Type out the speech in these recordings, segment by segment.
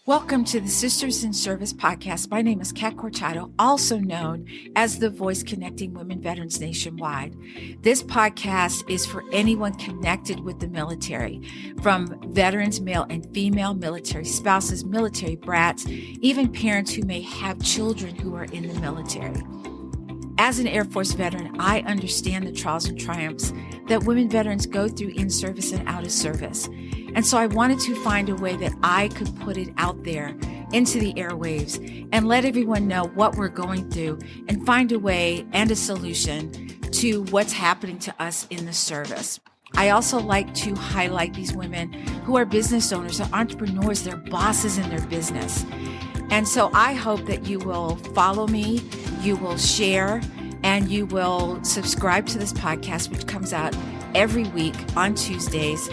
Welcome to the Sisters in Service podcast. My name is Kat Cortado, also known as the voice connecting women veterans nationwide. This podcast is for anyone connected with the military, from veterans, male and female, military spouses, military brats, even parents who may have children who are in the military. As an Air Force veteran, I understand the trials and triumphs that women veterans go through in service and out of service. And so I wanted to find a way that I could put it out there into the airwaves and let everyone know what we're going through and find a way and a solution to what's happening to us in the service. I also like to highlight these women who are business owners, they're entrepreneurs, they're bosses in their business. And so I hope that you will follow me, you will share, and you will subscribe to this podcast, which comes out every week on Tuesdays.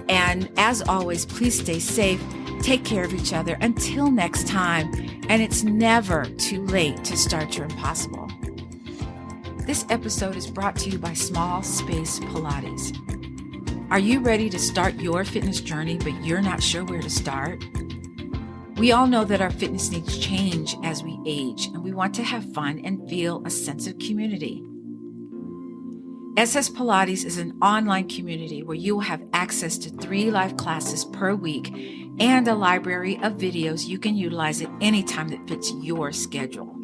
And as always, please stay safe, take care of each other until next time. And it's never too late to start your impossible. This episode is brought to you by Small Space Pilates. Are you ready to start your fitness journey, but you're not sure where to start? We all know that our fitness needs change as we age, and we want to have fun and feel a sense of community. SS Pilates is an online community where you will have access to 3 live classes per week and a library of videos you can utilize at any time that fits your schedule.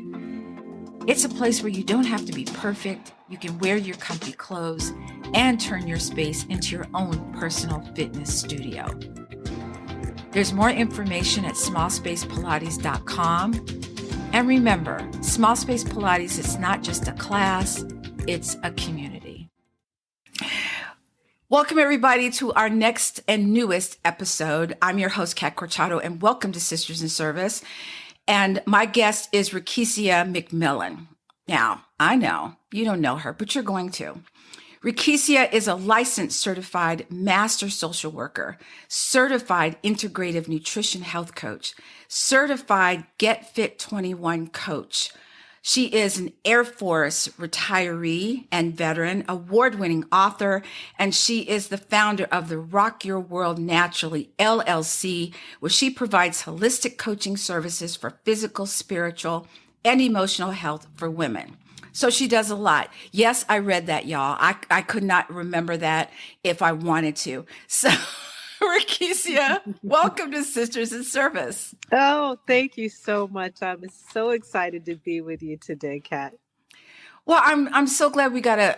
It's a place where you don't have to be perfect. You can wear your comfy clothes and turn your space into your own personal fitness studio. There's more information at smallspacepilates.com. And remember, Small Space Pilates is not just a class, it's a community. Welcome, everybody, to our next and newest episode. I'm your host, Kat Cortado, and welcome to Sisters in Service. And my guest is Rekishia McMillan. Now, I know you don't know her, but you're going to. Rekishia is a licensed certified master social worker, certified integrative nutrition health coach, certified Get Fit 21 coach. She is an Air Force retiree and veteran, award-winning author, and she is the founder of the Rock Your World Naturally, LLC, where she provides holistic coaching services for physical, spiritual, and emotional health for women. So she does a lot. Yes, I read that, y'all. I could not remember that if I wanted to. So, Rekishia, welcome to Sisters in Service. Oh, thank you so much. I'm so excited to be with you today, Kat. Well, I'm so glad we got a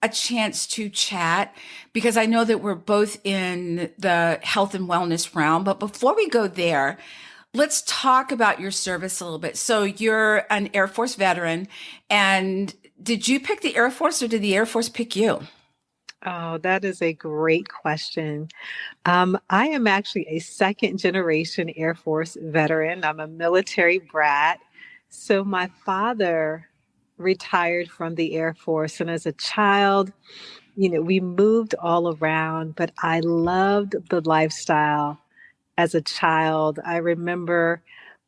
chance to chat because I know that we're both in the health and wellness realm. But before we go there, let's talk about your service a little bit. So you're an Air Force veteran, and did you pick the Air Force or did the Air Force pick you? Oh, that is a great question. I am actually a second generation Air Force veteran. I'm a military brat. So my father retired from the Air Force. And as a child, we moved all around, but I loved the lifestyle as a child. I remember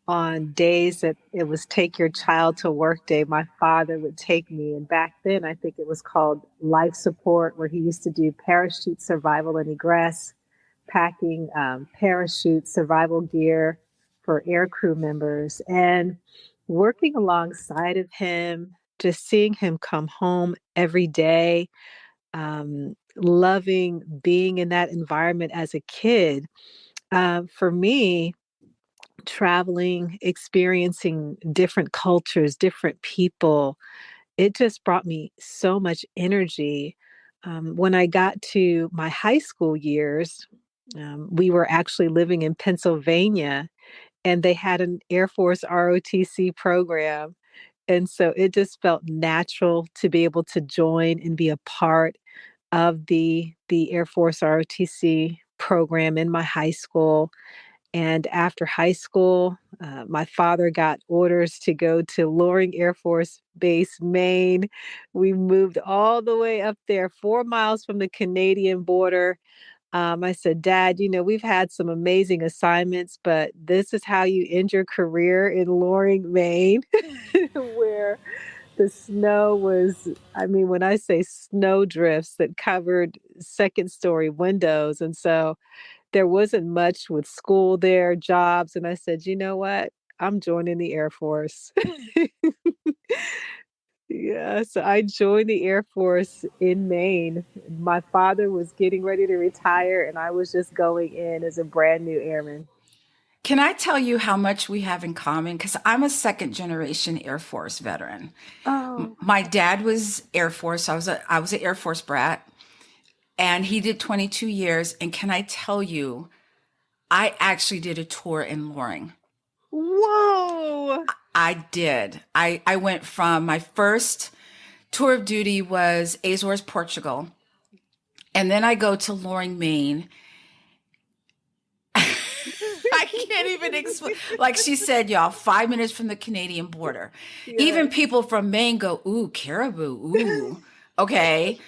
on days that it was take your child to work day, my father would take me. And back then, I think it was called life support, where he used to do parachute survival and egress, packing parachute survival gear for air crew members, and working alongside of him, just seeing him come home every day, loving being in that environment as a kid. For me, traveling, experiencing different cultures, different people, it just brought me so much energy. When I got to my high school years, we were actually living in Pennsylvania, and they had an Air Force ROTC program. And so it just felt natural to be able to join and be a part of the Air Force ROTC program in my high school. And after high school, my father got orders to go to Loring Air Force Base, Maine. We moved all the way up there, 4 miles from the Canadian border. I said, Dad, we've had some amazing assignments, but this is how you end your career in Loring, Maine, where the snow was, when I say snow drifts that covered second story windows. And so there wasn't much with school there, jobs, and I said, "You know what? I'm joining the Air Force." Yeah, so I joined the Air Force in Maine. My father was getting ready to retire, and I was just going in as a brand new airman. Can I tell you how much we have in common? Because I'm a second generation Air Force veteran. Oh, My dad was Air Force. I was an Air Force brat, and he did 22 years. And can I tell you, I actually did a tour in Loring. whoa. I did. I went from my first tour of duty was Azores, Portugal, and then I go to Loring, Maine. I can't even explain. Like she said, y'all, 5 minutes from the Canadian border. Even Yes. people from Maine go, ooh, caribou, ooh, okay.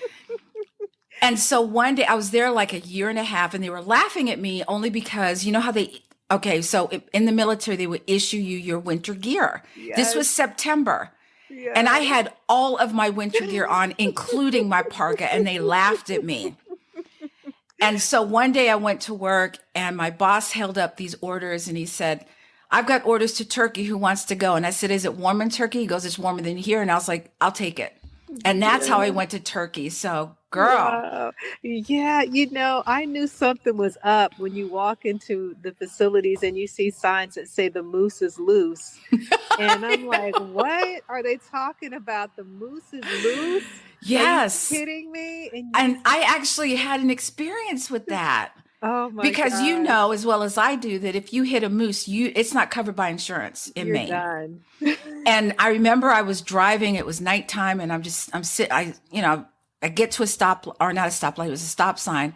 And so one day I was there like a year and a half, and they were laughing at me only because you know how okay, so in the military, they would issue you your winter gear. This Yes. was September. And I Yes. had all of my winter gear on, including my parka, and they laughed at me. And so one day I went to work and my boss held up these orders and he said, I've got orders to Turkey. Who wants to go? And I said, is it warm in Turkey? He goes, it's warmer than here. And I was like, I'll take it. And that's how I Yeah. went to Turkey. So, girl, Wow. Yeah, I knew something was up when you walk into the facilities and you see signs that say the moose is loose. And I'm like, what are they talking about? The moose is loose? Are you yes. kidding me? And And I actually had an experience with that oh my because you gosh, know as well as I do that if you hit a moose, it's not covered by insurance in you're Maine. done. And I remember I was driving, it was nighttime and I get to a stop or not a stoplight, it was a stop sign.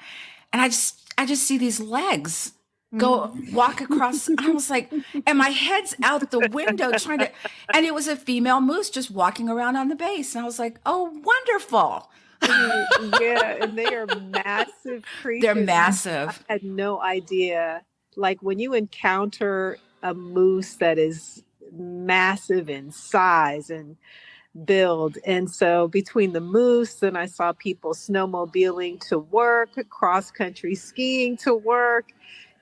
And I just see these legs go walk across. I was like, and my head's out the window and it was a female moose just walking around on the base. And I was like, oh, wonderful. Yeah, and they are massive They're creatures. I massive. had no idea. Like when you encounter a moose that is massive in size and build. And so between the moose, and I saw people snowmobiling to work, cross country skiing to work.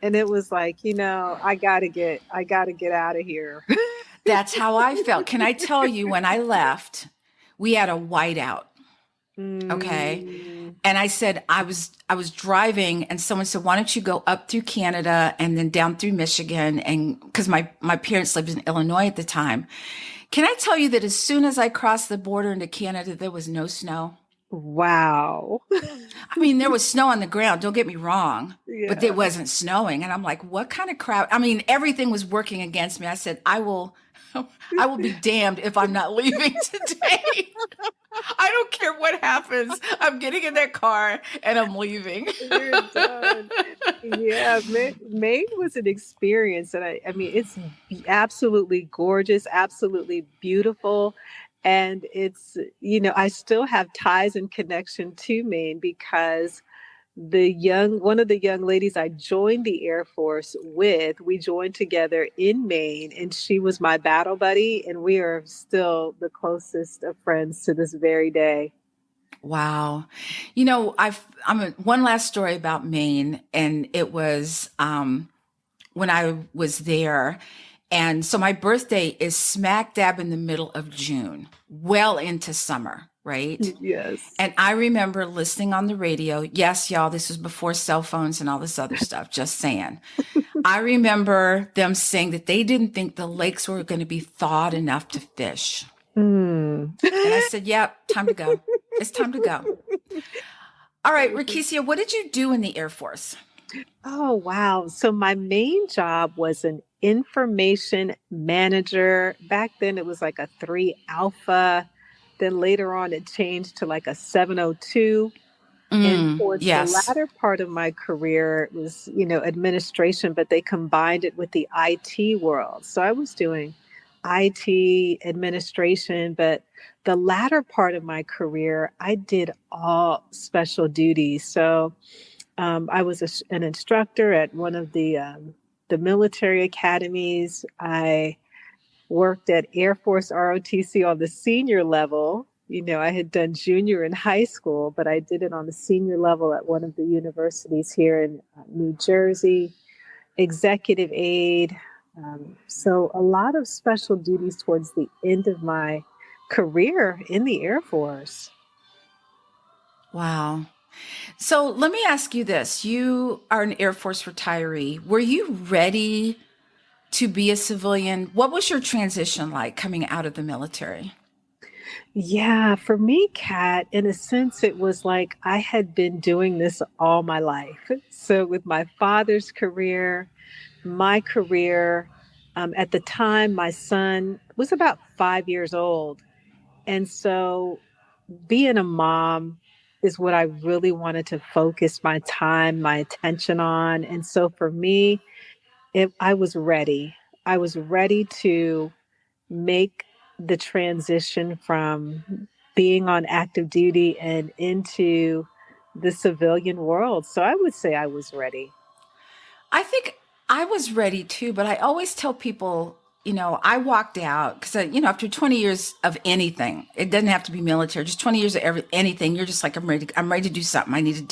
And it was like, I gotta get out of here. That's how I felt. Can I tell you, when I left, we had a whiteout. Okay. Mm, And I said, I was driving and someone said, why don't you go up through Canada and then down through Michigan? And because my parents lived in Illinois at the time. Can I tell you that as soon as I crossed the border into Canada, there was no snow? wow. I mean, there was snow on the ground, don't get me wrong, but it Yeah. wasn't snowing. And I'm like, what kind of crowd? I mean, everything was working against me. I said, I will be damned if I'm not leaving today. I don't care what happens. I'm getting in that car and I'm leaving. You're done. Yeah, Maine was an experience, and I mean, it's absolutely gorgeous, absolutely beautiful, and I still have ties and connection to Maine because one of the young ladies I joined the Air Force with, we joined together in Maine, and she was my battle buddy, and we are still the closest of friends to this very day. Wow. One last story about Maine, and it was when I was there. And so my birthday is smack dab in the middle of June, well into summer, right? Yes. And I remember listening on the radio. Yes, y'all, this was before cell phones and all this other stuff, just saying. I remember them saying that they didn't think the lakes were going to be thawed enough to fish. Hmm. And I said, yep, time to go. It's time to go. All right, Rekishia, what did you do in the Air Force? Oh, wow. So my main job was an information manager. Back then it was like a 3 alpha. Then later on it changed to like a 702. And towards the Yes. latter part of my career, it was, administration, but they combined it with the IT world. So I was doing IT administration, but the latter part of my career, I did all special duties. So I was an instructor at one of the military academies. I worked at Air Force ROTC on the senior level. I had done junior in high school, but I did it on the senior level at one of the universities here in New Jersey, executive aide. So a lot of special duties towards the end of my career in the Air Force. Wow. So let me ask you this. You are an Air Force retiree. Were you ready to be a civilian? What was your transition like coming out of the military? Yeah, for me, Kat, in a sense, it was like I had been doing this all my life. So, with my father's career, my career, at the time, my son was about 5 years old. And so, being a mom is what I really wanted to focus my time, my attention on. And so, for me, I was ready. I was ready to make the transition from being on active duty and into the civilian world. So I would say I was ready. I think I was ready too, but I always tell people, I walked out because, after 20 years of anything, it doesn't have to be military, just 20 years of anything, you're just like, I'm ready to do something. I need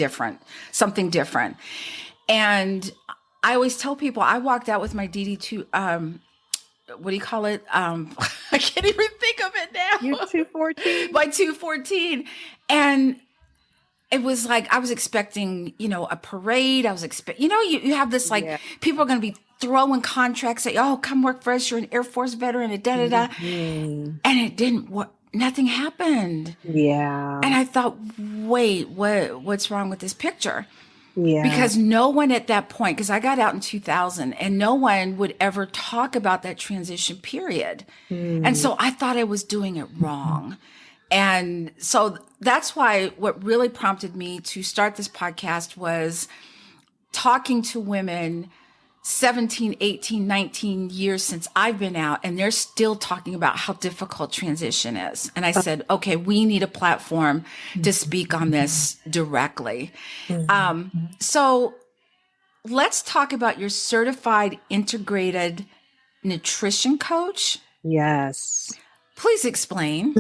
something different. And I always tell people I walked out with my DD2, what do you call it? I can't even think of it You're now. 214? My 214. And it was like I was expecting, a parade. I was expecting, you have this like Yeah. people are going to be throwing contracts at you. Oh, come work for us. You're an Air Force veteran. And da da da. Mhm. And it didn't. What? Nothing happened. Yeah. And I thought, wait, what's wrong with this picture? Yeah. Because no one at that point, because I got out in 2000, and no one would ever talk about that transition period. And Mm. so I thought I was doing it wrong. And so that's why what really prompted me to start this podcast was talking to women 17, 18, 19 years since I've been out, and they're still talking about how difficult transition is. And I said, okay, we need a platform to speak on this directly. Mhm. So let's talk about your certified integrated nutrition coach. Yes. Please explain.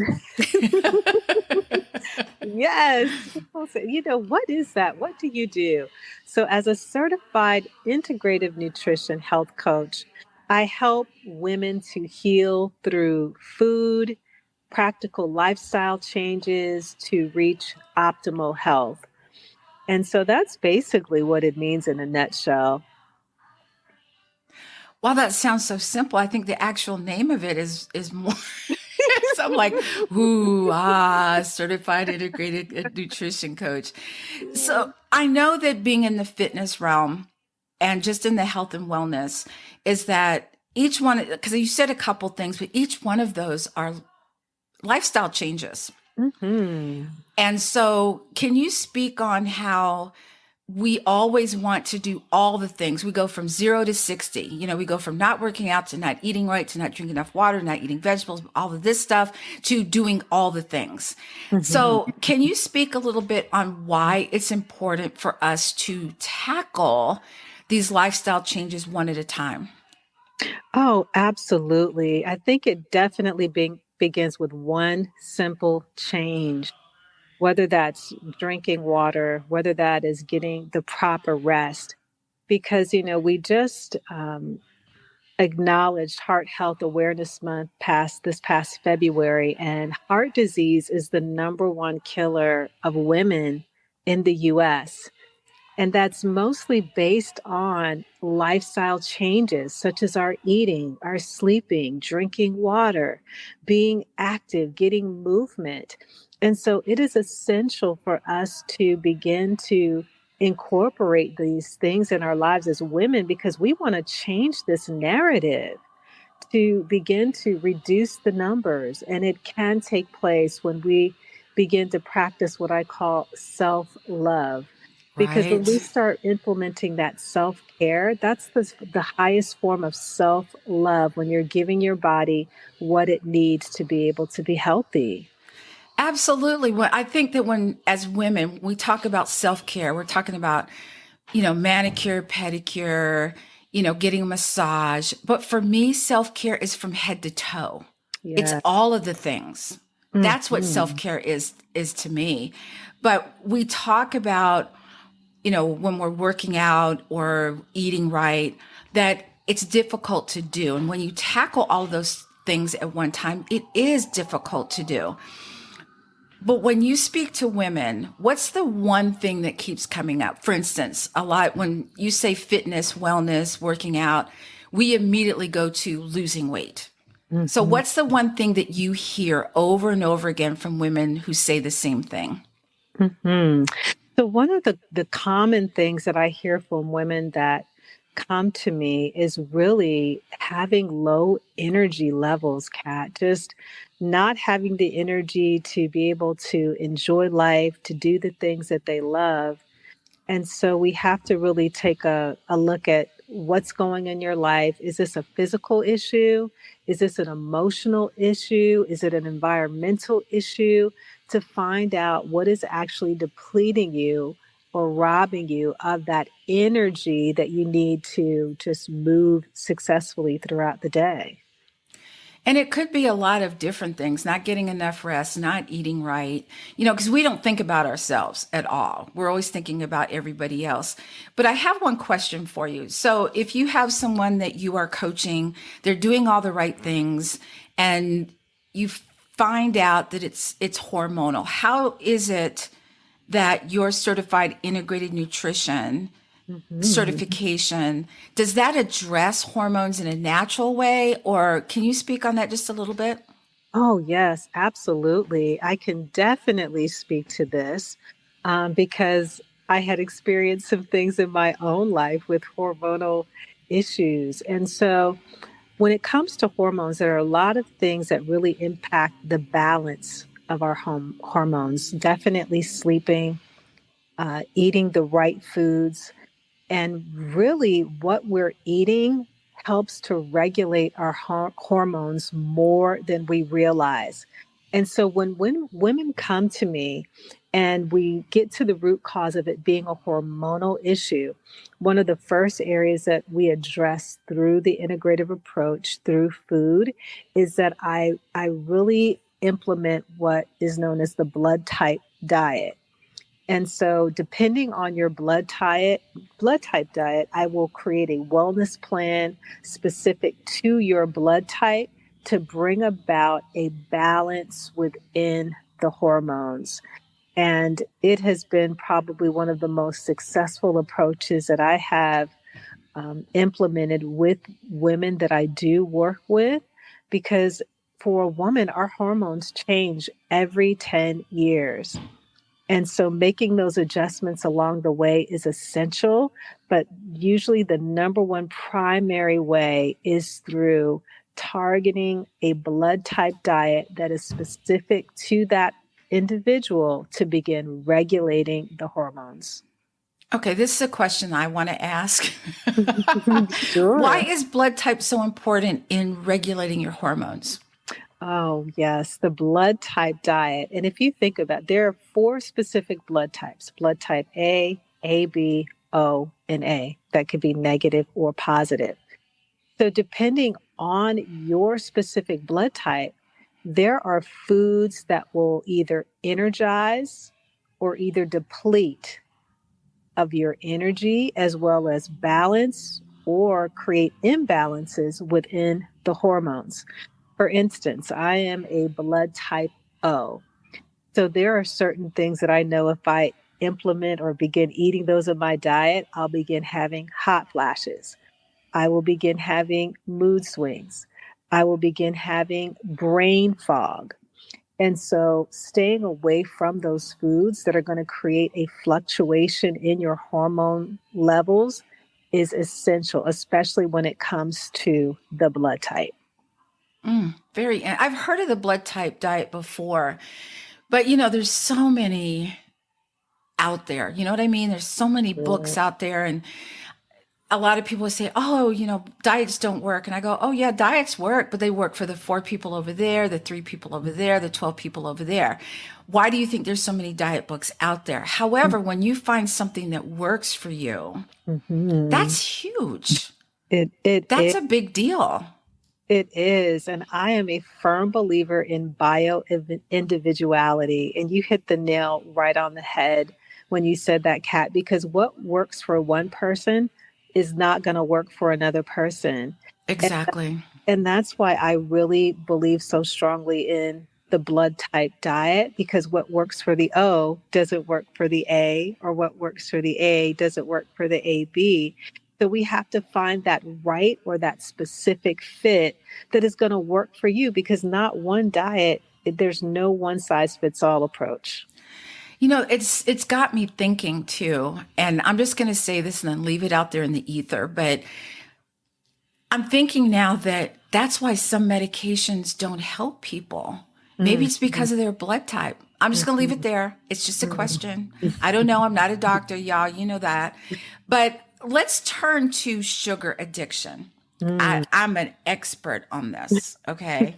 Yes. People say, what is that? What do you do? So, as a certified integrative nutrition health coach, I help women to heal through food, practical lifestyle changes to reach optimal health. And so that's basically what it means in a nutshell. While that sounds so simple, I think the actual name of it is more. So I'm like, certified integrated nutrition coach. So I know that being in the fitness realm and just in the health and wellness is that each one, because you said a couple things, but each one of those are lifestyle changes. Hmm. And so, can you speak on how we always want to do all the things? We go from 0 to 60. We go from not working out to not eating right to not drinking enough water, not eating vegetables, all of this stuff to doing all the things. Hmm. So, can you speak a little bit on why it's important for us to tackle these lifestyle changes one at a time? Oh, absolutely. I think it definitely begins with one simple change, whether that's drinking water, whether that is getting the proper rest. Because, we just acknowledged Heart Health Awareness Month this past February, and heart disease is the number one killer of women in the US. And that's mostly based on lifestyle changes, such as our eating, our sleeping, drinking water, being active, getting movement. And so it is essential for us to begin to incorporate these things in our lives as women because we want to change this narrative to begin to reduce the numbers. And it can take place when we begin to practice what I call self love. Because when we Right. start implementing that self care, that's the highest form of self love when you're giving your body what it needs to be able to be healthy. Absolutely. Well, I think that when, as women, we talk about self care, we're talking about, manicure, pedicure, getting a massage. But for me, self care is from head to toe. It's Yeah. all of the things. That's what Mhm. self-care is to me. But we talk about, when we're working out or eating right, that it's difficult to do. And when you tackle all of those things at one time, it is difficult to do. But when you speak to women, what's the one thing that keeps coming up? For instance, a lot when you say fitness, wellness, working out, we immediately go to losing weight. So Mhm. what's the one thing that you hear over and over again from women who say the same thing? Mhm. So one of the common things that I hear from women that come to me is really having low energy levels, Kat. Just not having the energy to be able to enjoy life, to do the things that they love. And so we have to really take a look at what's going in your life. Is this a physical issue? Is this an emotional issue? Is it an environmental issue? To find out what is actually depleting you or robbing you of that energy that you need to just move successfully throughout the day. And it could be a lot of different things, not getting enough rest, not eating right, because we don't think about ourselves at all. We're always thinking about everybody else. But I have one question for you. So if you have someone that you are coaching, they're doing all the right things, and you find out that it's hormonal, how is it that your certified integrated nutrition Mhm. certification, does that address hormones in a natural way? Or can you speak on that just a little bit? Oh, yes, absolutely. I can definitely speak to this because I had experienced some things in my own life with hormonal issues. And so, when it comes to hormones, there are a lot of things that really impact the balance of our hormones. Definitely sleeping, eating the right foods, and really, what we're eating helps to regulate our hormones more than we realize. And so, when women come to me and we get to the root cause of it being a hormonal issue, one of the first areas that we address through the integrative approach through food is that I really implement what is known as the blood type diet. And so, depending on your blood type diet, I will create a wellness plan specific to your blood type to bring about a balance within the hormones. And it has been probably one of the most successful approaches that I have implemented with women that I do work with, because for a woman, our hormones change every 10 years. And so making those adjustments along the way is essential, but usually the number one primary way is through targeting a blood type diet that is specific to that individual to begin regulating the hormones. Okay, this is a question I want to ask. Why Sure. is blood type so important in regulating your hormones? Oh, yes, the blood type diet. And if you think about it, there are four specific blood types: blood type A, AB, O, and A, that could be negative or positive. So, depending on your specific blood type, there are foods that will either energize or either deplete of your energy as well as balance or create imbalances within the hormones. For instance, I am a blood type O. So there are certain things that I know if I implement or begin eating those in my diet, I'll begin having hot flashes. I will begin having mood swings. I will begin having brain fog. And so staying away from those foods that are going to create a fluctuation in your hormone levels is essential, especially when it comes to the blood type. I've heard of the blood type diet before, but there's so many out there. You know what I mean? There's so many books Sure. out there, and a lot of people say, oh, diets don't work. And I go, oh, yeah, diets work, but they work for the 4 people over there, the 3 people over there, the 12 people over there. Why do you think there's so many diet books out there? However, when you find something that works for you, Mm-hmm. that's huge. It That's is. a big deal. It is. And I am a firm believer in bio individuality. And you hit the nail right on the head when you said that, Kat, because what works for one person is not going to work for another person. Exactly. And that's why I really believe so strongly in the blood type diet, because what works for the O doesn't work for the A, or what works for the A doesn't work for the AB. So we have to find that right or that specific fit that is going to work for you, because not one diet, there's no one size fits all approach. It's got me thinking too, and I'm just going to say this and then leave it out there in the ether, but I'm thinking now that that's why some medications don't help people. Maybe Mm, it's because of their blood type. I'm just going to leave it mhm, there. It's just a mhm, question. I don't know. I'm not a doctor, y'all. You know that. But let's turn to sugar addiction. mm. I'm an expert on this. Okay.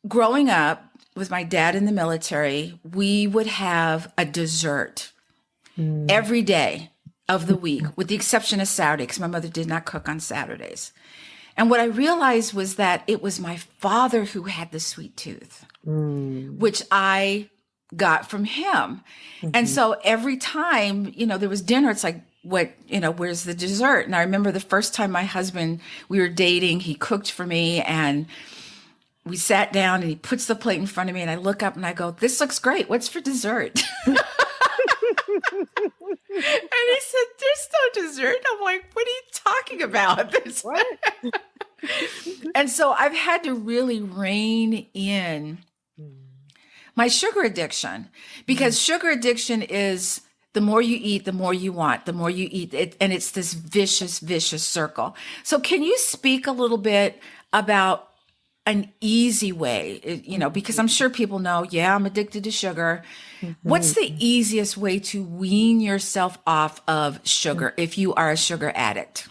Growing up with my dad in the military, we would have a dessert Mm, every day of the week, with the exception of Saturday, because my mother did not cook on Saturdays. And what I realized was that it was my father who had the sweet tooth, mm, which I got from him. And mhm. so every time, there was dinner, it's like, where's the dessert? And I remember the first time my husband, we were dating, he cooked for me and we sat down and he puts the plate in front of me and I look up and I go, this looks great. What's for dessert? And he said, there's no dessert. I'm like, what are you talking about? What? And so I've had to really rein in Mm, my sugar addiction, mm. because sugar addiction is the more you eat, the more you want, the more you eat it. And it's this vicious, vicious circle. So can you speak a little bit about an easy way, because I'm sure people know, yeah, I'm addicted to sugar. What's the Mhm. easiest way to wean yourself off of sugar if you are a sugar addict?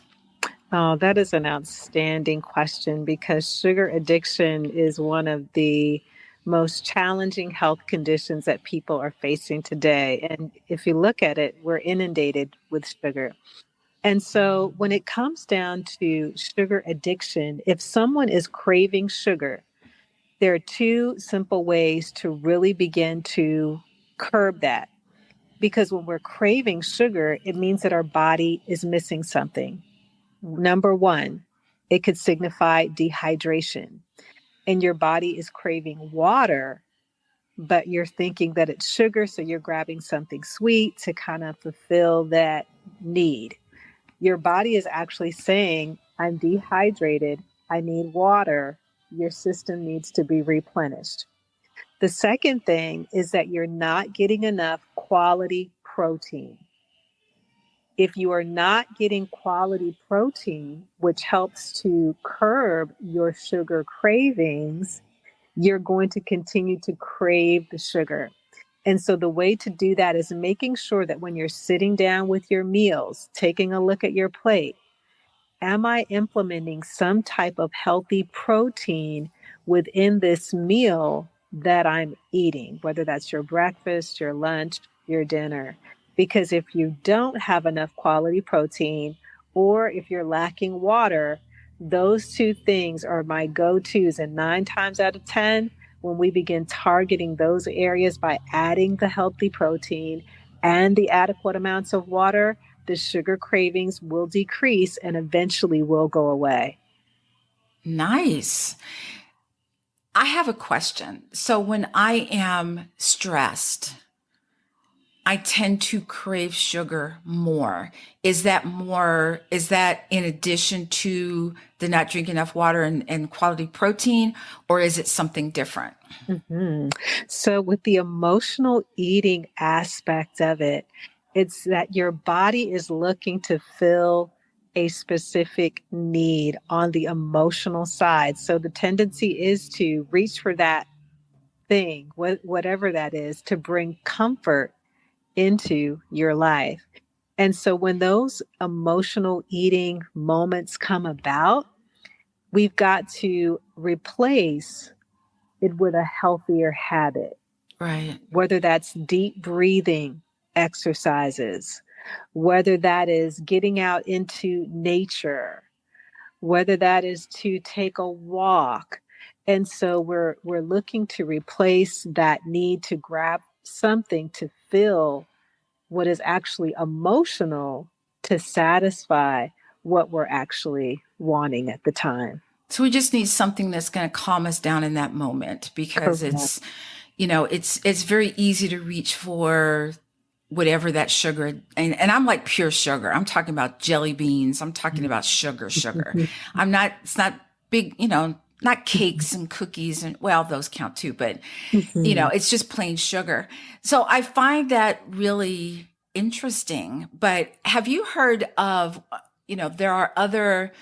Oh, that is an outstanding question, because sugar addiction is one of the most challenging health conditions that people are facing today. And if you look at it, we're inundated with sugar. And so when it comes down to sugar addiction, if someone is craving sugar, there are two simple ways to really begin to curb that. Because when we're craving sugar, it means that our body is missing something. Number one, it could signify dehydration, and your body is craving water, but you're thinking that it's sugar. So you're grabbing something sweet to kind of fulfill that need. Your body is actually saying, I'm dehydrated. I need water. Your system needs to be replenished. The second thing is that you're not getting enough quality protein. If you are not getting quality protein, which helps to curb your sugar cravings, you're going to continue to crave the sugar. And so the way to do that is making sure that when you're sitting down with your meals, taking a look at your plate, am I implementing some type of healthy protein within this meal that I'm eating, whether that's your breakfast, your lunch, your dinner? Because if you don't have enough quality protein, or if you're lacking water, those two things are my go tos. And 9 times out of 10, when we begin targeting those areas by adding the healthy protein and the adequate amounts of water, the sugar cravings will decrease and eventually will go away. Nice. I have a question. So when I am stressed, I tend to crave sugar more. Is that in addition to the not drinking enough water and quality protein, or is it something different? Mhm. So, with the emotional eating aspect of it, it's that your body is looking to fill a specific need on the emotional side. So, the tendency is to reach for that thing, whatever that is, to bring comfort into your life. And so when those emotional eating moments come about, we've got to replace it with a healthier habit, Right. whether that's deep breathing exercises, whether that is getting out into nature, whether that is to take a walk. And so we're looking to replace that need to grab something to feel what is actually emotional to satisfy what we're actually wanting at the time. So we just need something that's going to calm us down in that moment because Correct. it's very easy to reach for whatever that sugar and I'm like pure sugar. I'm talking about jelly beans. I'm talking about sugar. It's not big, not cakes and cookies and well, those count too, but Mhm. it's just plain sugar. So I find that really interesting. But have you heard of, there are other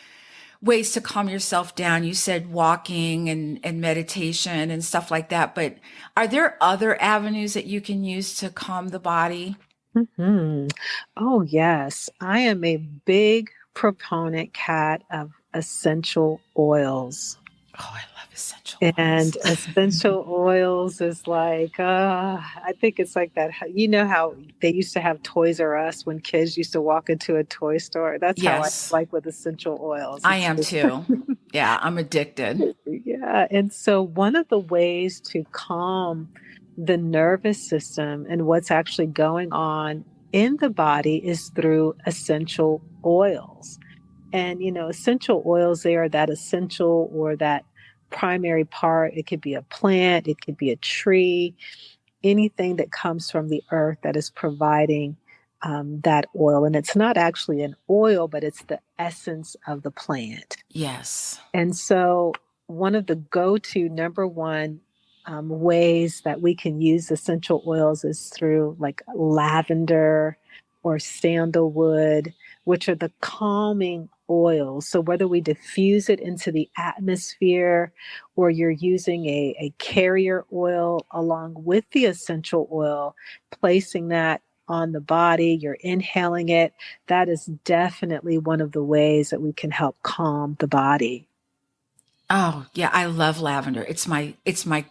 ways to calm yourself down. You said walking and meditation and stuff like that, but are there other avenues that you can use to calm the body? Mhm. Oh, yes. I am a big proponent, Kat, of essential oils. Oh, I love essential And oils. essential oils is like, I think it's like that. You know how they used to have Toys R Us when kids used to walk into a toy store? That's how I Yes, like with essential oils. I It's am just, too. Yeah, I'm addicted. yeah. And so, one of the ways to calm the nervous system and what's actually going on in the body is through essential oils. And, essential oils, they are that essential or that primary part. It could be a plant, it could be a tree, anything that comes from the earth that is providing that oil. And it's not actually an oil, but it's the essence of the plant. Yes. And so, one of the go to number one ways that we can use essential oils is through like lavender or sandalwood, which are the calming oils. So, whether we diffuse it into the atmosphere or you're using a carrier oil along with the essential oil, placing that on the body, you're inhaling it, that is definitely one of the ways that we can help calm the body. Oh, yeah, I love lavender. It's my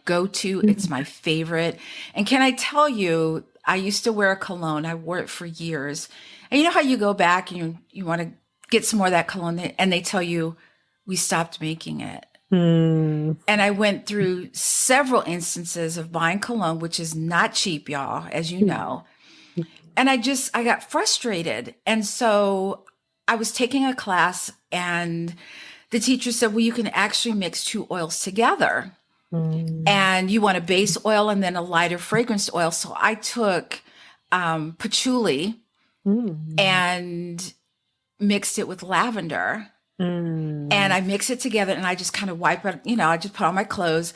go-to, it's my favorite. And can I tell you, I used to wear a cologne. I wore it for years. And you know how you go back and you want to get some more of that cologne and they tell you we stopped making it. Mm, And I went through several instances of buying cologne, which is not cheap, y'all, as you know. And I got frustrated. And so I was taking a class and the teacher said, well, you can actually mix two oils together mm, and you want a base oil and then a lighter fragrance oil. So I took patchouli mm, and mixed it with lavender and mm. I mix it together and I just kind of wipe it, I just put on my clothes.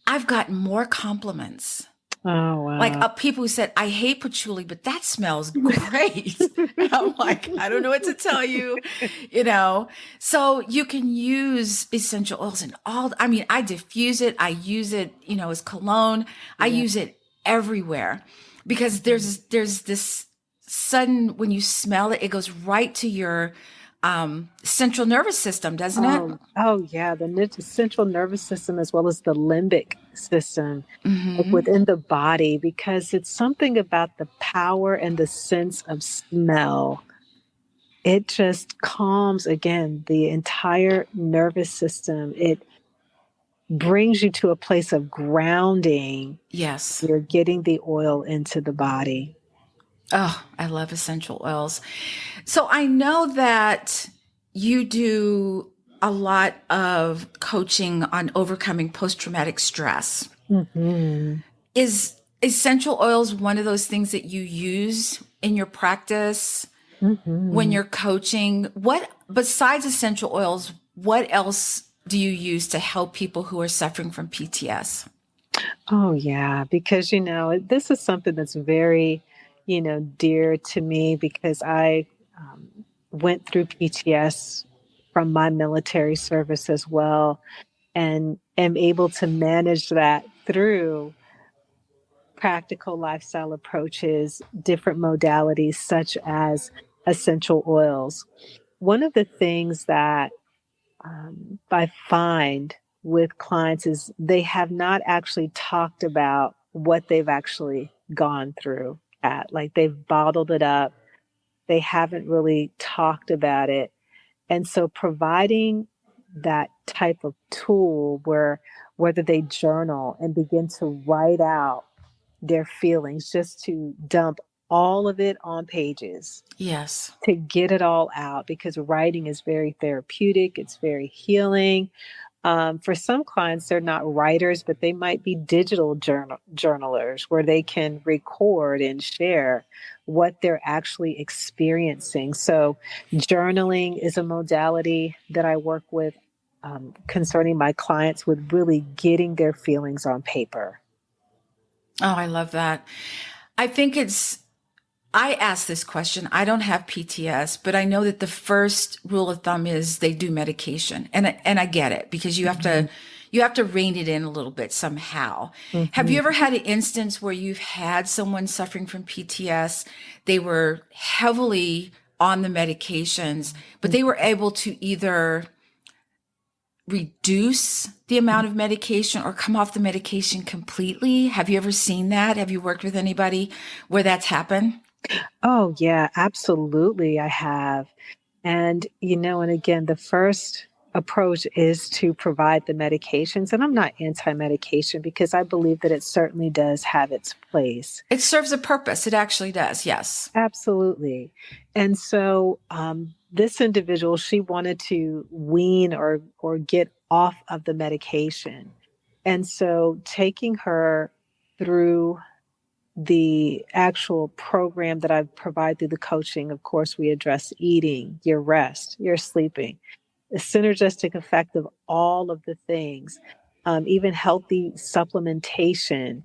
I've gotten more compliments. Oh, Like wow. people who said, I hate patchouli, but that smells great. And I'm like, I don't know what to tell you, you know. So you can use essential oils and I mean, I diffuse it, I use it, as cologne. I Yeah. use it everywhere because there's this sudden when you smell it, it goes right to your central nervous system, doesn't it? Oh, yeah. The central nervous system as well as the limbic system, like Hmm. within the body, because it's something about the power and the sense of smell. It just calms again the entire nervous system. It brings you to a place of grounding. Yes. You're getting the oil into the body. Oh, I love essential oils. So I know that you do a lot of coaching on overcoming post traumatic stress. Hmm. Is essential oils one of those things that you use in your practice when Hmm. you're coaching? What, besides essential oils, what else do you use to help people who are suffering from PTS? Oh, yeah, because, this is something that's very, dear to me because I went through PTS from my military service as well and am able to manage that through practical lifestyle approaches, different modalities such as essential oils. One of the things that I find with clients is they have not actually talked about what they've actually gone through at. Like they've bottled it up. They haven't really talked about it. And so providing that type of tool where whether they journal and begin to write out their feelings, just to dump all of it on pages, Yes. to get it all out, because writing is very therapeutic, it's very healing. For some clients, they're not writers, but they might be digital journalers where they can record and share what they're actually experiencing. So, journaling is a modality that I work with concerning my clients with really getting their feelings on paper. Oh, I love that. I think I ask this question. I don't have PTS, but I know that the first rule of thumb is they do medication. And I get it because you have to rein it in a little bit somehow. Have you Mhm. ever had an instance where you've had someone suffering from PTS? They were heavily on the medications, but they were able to either reduce the amount of medication or come off the medication completely. Have you ever seen that? Have you worked with anybody where that's happened? Oh, yeah, absolutely. I have. And again, the first approach is to provide the medications. And I'm not anti medication because I believe that it certainly does have its place. It serves a purpose. It actually does. Yes. Absolutely. And so this individual, she wanted to wean or get off of the medication. And so taking her through the actual program that I provide through the coaching, of course, we address eating, your rest, your sleeping, the synergistic effect of all of the things, even healthy supplementation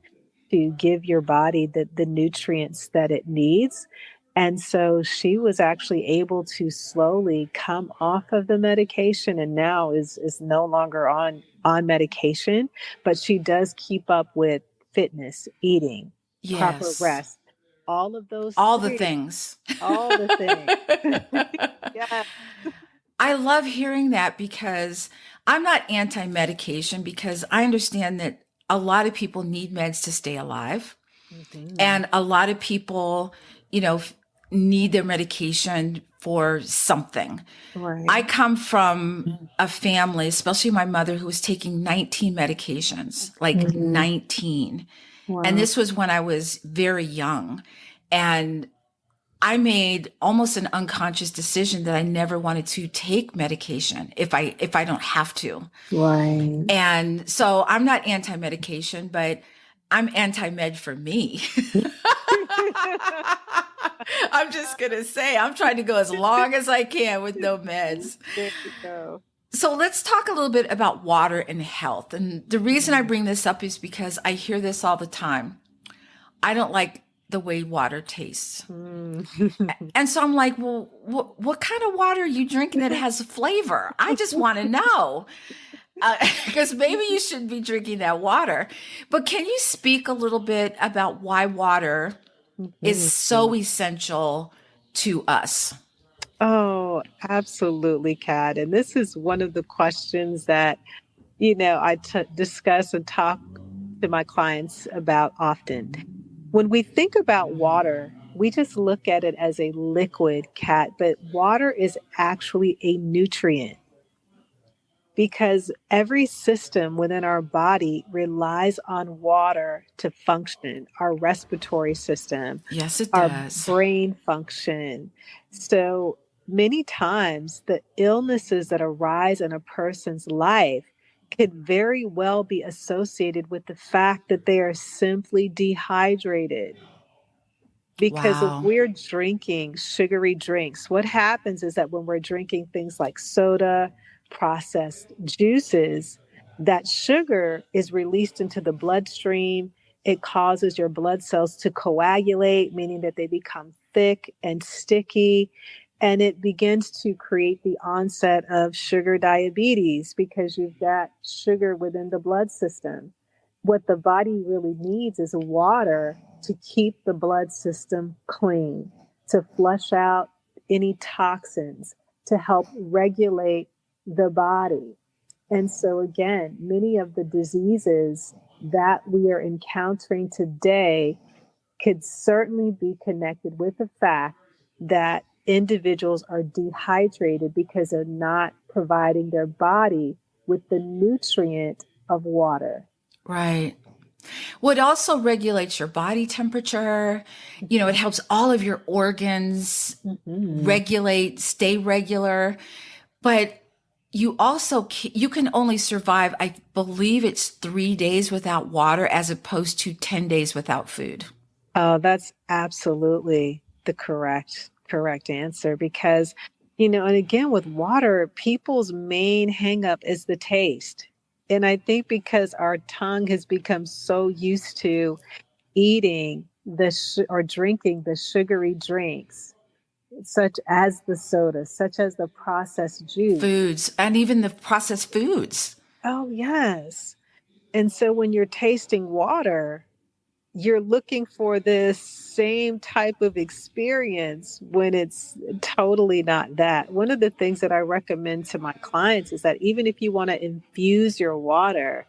to give your body the nutrients that it needs. And so she was actually able to slowly come off of the medication and now is no longer on medication, but she does keep up with fitness, eating, proper Yes. rest, all of those All the things, things. all the things. Yeah. I love hearing that because I'm not anti medication because I understand that a lot of people need meds to stay alive. Mhm. And a lot of people, you know, need their medication for something. I Right. come from a family, especially my mother, who was taking 19 medications, like Mhm. 19. And Wow. this was when I was very young. And I made almost an unconscious decision that I never wanted to take medication if I don't have to. Right. And so I'm not anti-medication, but I'm anti-med for me. I'm just going to say I'm trying to go as long as I can with no meds. There you go. So let's talk a little bit about water and health. And the reason I Mhm. bring this up is because I hear this all the time. I don't like the way water tastes. Mm. And so I'm like, well, what kind of water are you drinking that has flavor? I just want to know. Because maybe you shouldn't be drinking that water. But can you speak a little bit about why water is Mhm. so essential to us? Oh, absolutely, Kat. And this is one of the questions that, discuss and talk to my clients about often. When we think about water, we just look at it as a liquid, Kat, but water is actually a nutrient, because every system within our body relies on water to function. Our respiratory system, Yes, it our does. brain function. So many times, the illnesses that arise in a person's life could very well be associated with the fact that they are simply dehydrated. Because if Wow. we're drinking sugary drinks, what happens is that when we're drinking things like soda, processed juices, that sugar is released into the bloodstream. It causes your blood cells to coagulate, meaning that they become thick and sticky. And it begins to create the onset of sugar diabetes because you've got sugar within the blood system. What the body really needs is water to keep the blood system clean, to flush out any toxins, to help regulate the body. And so, again, many of the diseases that we are encountering today could certainly be connected with the fact that individuals are dehydrated because they're not providing their body with the nutrient of water. Right. Well, it also regulates your body temperature. You know, it helps all of your organs Mhm. regulate, stay regular. But you can only survive, I believe it's 3 days without water as opposed to 10 days without food. Oh, that's absolutely the correct answer because, and again with water, people's main hang up is the taste. And I think because our tongue has become so used to eating or drinking the sugary drinks, such as the soda, such as the processed juice. Foods and even the processed foods. Oh, yes. And so when you're tasting water, you're looking for this same type of experience when it's totally not that. One of the things that I recommend to my clients is that even if you want to infuse your water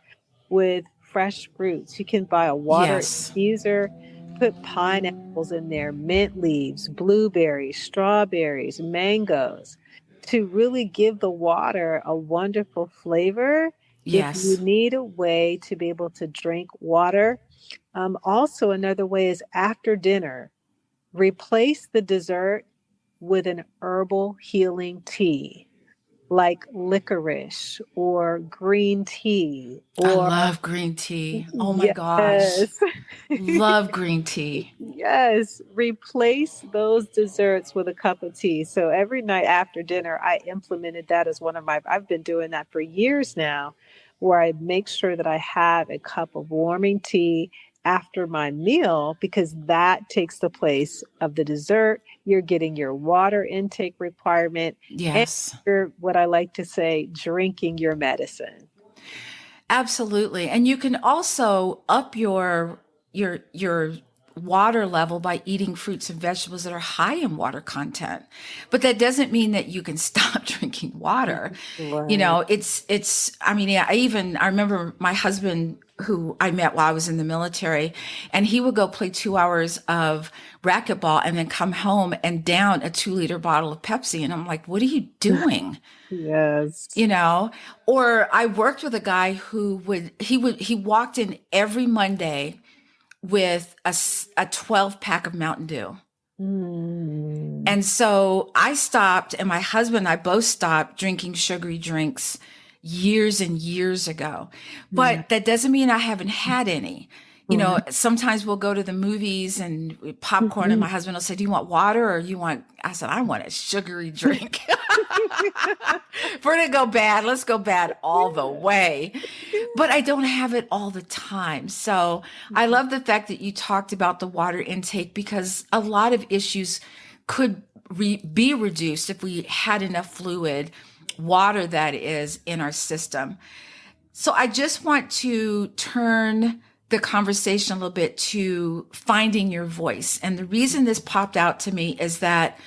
with fresh fruits, you can buy a water Yes. infuser, put pineapples in there, mint leaves, blueberries, strawberries, mangoes to really give the water a wonderful flavor. If you Yes. need a way to be able to drink water, also, another way is after dinner, replace the dessert with an herbal healing tea like licorice or green tea I or, love green tea. Oh my gosh. yes. Love green tea. Yes, replace those desserts with a cup of tea. So every night after dinner, I implemented that as I've been doing that for years now, where I make sure that I have a cup of warming tea after my meal because that takes the place of the dessert. You're getting your water intake requirement and Yes. you're, what I like to say, drinking your medicine. Absolutely. And you can also up your water level by eating fruits and vegetables that are high in water content. But that doesn't mean that you can stop drinking water. You Right. know, it's I mean, yeah, I remember my husband who I met while I was in the military, and he would go play 2 hours of racquetball and then come home and down a 2 liter bottle of Pepsi. And I'm like, what are you doing? Yes. You know, or I worked with a guy who he walked in every Monday with a 12 pack of Mountain Dew. Mm. And so I stopped, and my husband and I both stopped drinking sugary drinks years and years ago. Yeah. But that doesn't mean I haven't had any. You know, sometimes we'll go to the movies and popcorn, and Mhm. my husband will say, "Do you want water or you want?" I said, "I want a sugary drink." If we're gonna go bad, let's go bad all the way. But I don't have it all the time. So I Mhm. love the fact that you talked about the water intake because a lot of issues could be reduced if we had enough fluid, water that is, in our system. So I just want to turn the conversation a little bit to finding your voice. And the reason this popped out to me is that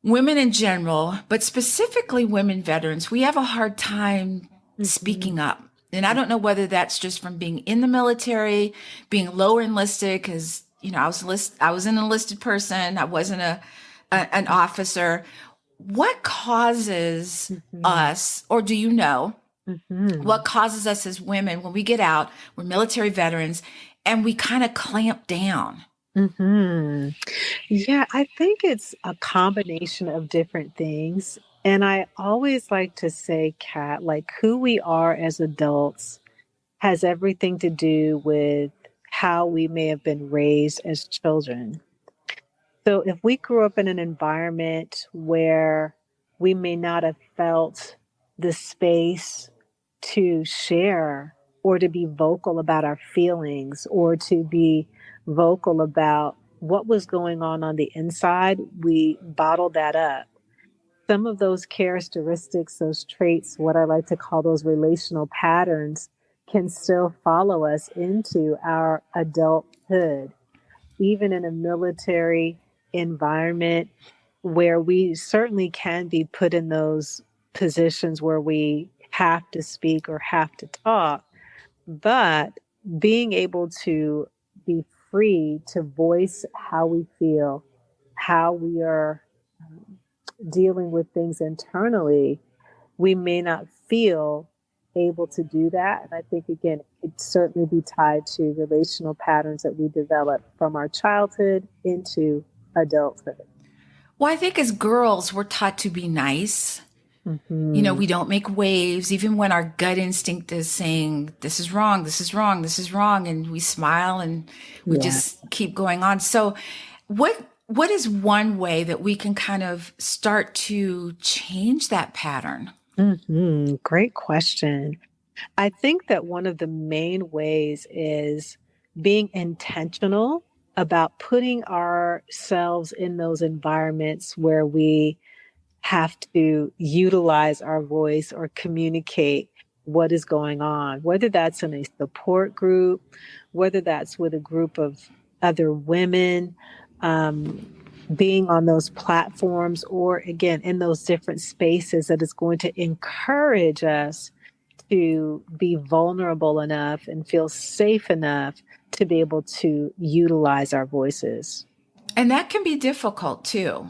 women in general, but specifically women veterans, we have a hard time Mhm. speaking up. And I don't know whether that's just from being in the military, being lower enlisted, because I was an enlisted person. I wasn't an officer. What causes Mhm. us, or do you know, Mhm. what causes us as women when we get out, we're military veterans, and we kind of clamp down? Mhm. Yeah, I think it's a combination of different things. And I always like to say, Kat, like who we are as adults has everything to do with how we may have been raised as children. So if we grew up in an environment where we may not have felt the space to share or to be vocal about our feelings or to be vocal about what was going on the inside, we bottled that up. Some of those characteristics, those traits, what I like to call those relational patterns, can still follow us into our adulthood even in a military environment where we certainly can be put in those positions where we have to speak or have to talk, but being able to be free to voice how we feel, how we are dealing with things internally, we may not feel able to do that. And I think, again, it could certainly be tied to relational patterns that we develop from our childhood into adulthood. Well, I think as girls, we're taught to be nice. Hmm. We don't make waves, even when our gut instinct is saying, this is wrong, this is wrong, this is wrong. And we smile and we Yeah. just keep going on. So what is one way that we can kind of start to change that pattern? Great question. I think that one of the main ways is being intentional about putting ourselves in those environments where we have to utilize our voice or communicate what is going on, whether that's in a support group, whether that's with a group of other women, um, being on those platforms, or again, in those different spaces that is going to encourage us to be vulnerable enough and feel safe enough to be able to utilize our voices. And that can be difficult too.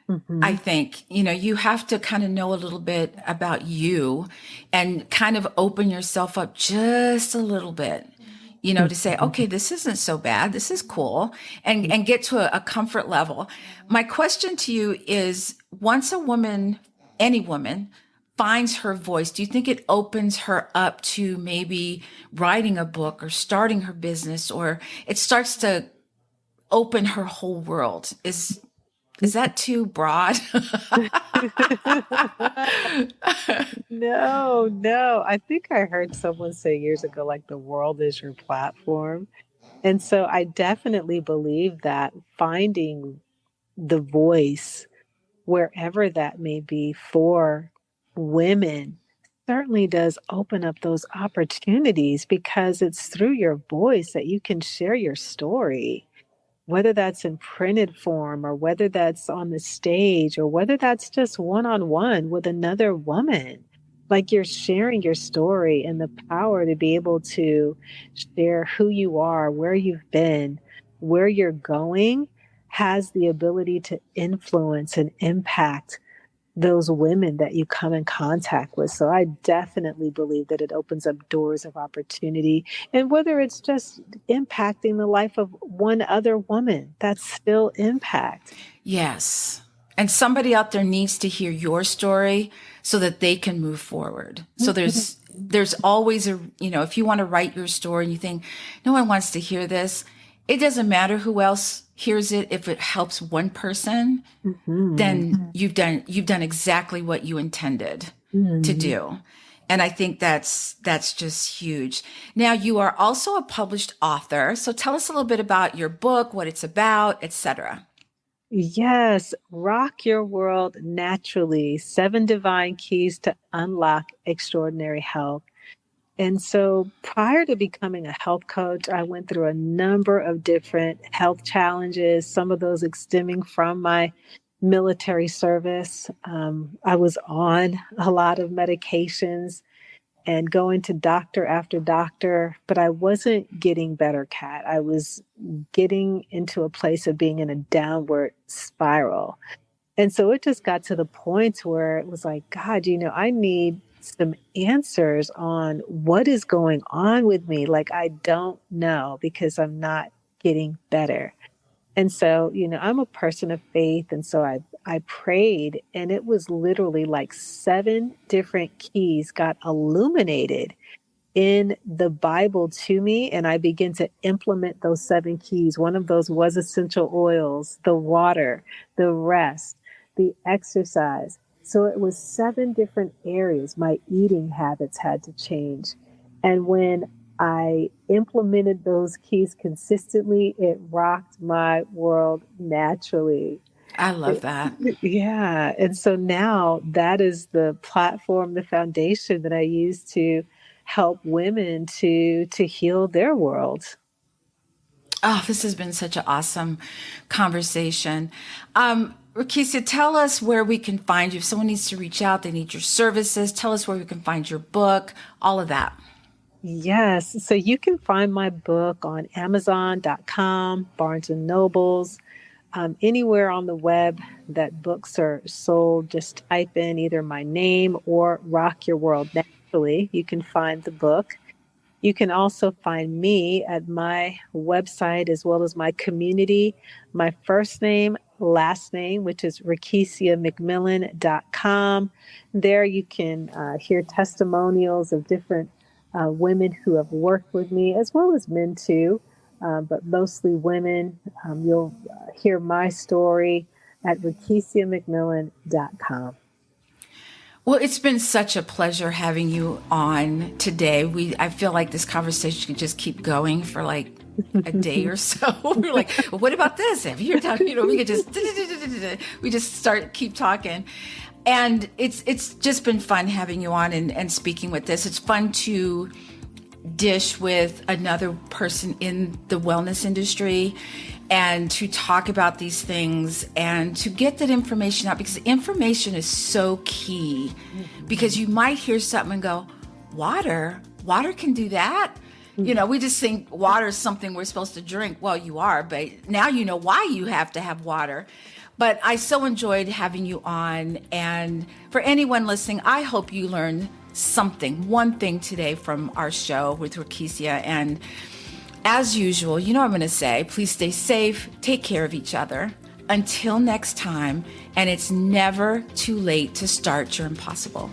I Hmm. think, you have to kind of know a little bit about you and kind of open yourself up just a little bit, to say, okay, this isn't so bad. This is cool, and get to a comfort level. My question to you is, once any woman finds her voice, do you think it opens her up to maybe writing a book or starting her business, or it starts to open her whole world? Is that too broad? No, no. I think I heard someone say years ago, like, the world is your platform. And so I definitely believe that finding the voice, wherever that may be for women, certainly does open up those opportunities because it's through your voice that you can share your story, whether that's in printed form or whether that's on the stage or whether that's just one on one with another woman. Like, you're sharing your story, and the power to be able to share who you are, where you've been, where you're going has the ability to influence and impact those women that you come in contact with. So I definitely believe that it opens up doors of opportunity. And whether it's just impacting the life of one other woman, that's still impact. Yes. And somebody out there needs to hear your story so that they can move forward. So Mhm. there's always if you want to write your story and you think no one wants to hear this, it doesn't matter who else hears it. If it helps one person, Mhm. then you've done exactly what you intended to Mhm. do. And I think that's just huge. Now, you are also a published author. So tell us a little bit about your book, what it's about, etc. Yes, rock your world naturally. 7 divine keys to unlock extraordinary health. And so prior to becoming a health coach, I went through a number of different health challenges, some of those stemming from my military service. I was on a lot of medications and going to doctor after doctor, but I wasn't getting better, Kat. I was getting into a place of being in a downward spiral. And so it just got to the point where it was like, God, I need some answers on what is going on with me. Like, I don't know because I'm not getting better. And so, I'm a person of faith. And so I prayed, and it was literally like 7 different keys got illuminated in the Bible to me, and I begin to implement those 7 keys. One of those was essential oils, the water, the rest, the exercise. So it was 7 different areas. My eating habits had to change. And when I implemented those keys consistently, it rocked my world naturally. I love that. Yeah. And so now that is the platform, the foundation that I use to help women to heal their world. Oh, this has been such an awesome conversation. Rekishia, tell us where we can find you. If someone needs to reach out, they need your services, tell us where we can find your book, all of that. Yes. So you can find my book on Amazon.com, Barnes and Nobles. Anywhere on the web that books are sold, just type in either my name or Rock Your World Naturally. You can find the book. You can also find me at my website as well as my community. My first name, last name, which is RekishiaMcMillan.com. There you can hear testimonials of different women who have worked with me, as well as men too, but mostly women. You'll hear my story at RekishiaMcMillan.com. Well, it's been such a pleasure having you on today. I feel like this conversation could just keep going for like a day or so. We're like, well, what about this? Have you heard, we could just, we just keep talking. And it's just been fun having you on and speaking with this. It's fun to dish with another person in the wellness industry and to talk about these things and to get that information out, because information is so key. Because you might hear something and go, water can do that? We just think water is something we're supposed to drink. Well, you are, but now you know why you have to have water. But I so enjoyed having you on. And for anyone listening, I hope you learned one thing today from our show with Rekishia. And as usual, you know what I'm going to say, please stay safe, take care of each other. Until next time, and it's never too late to start your impossible.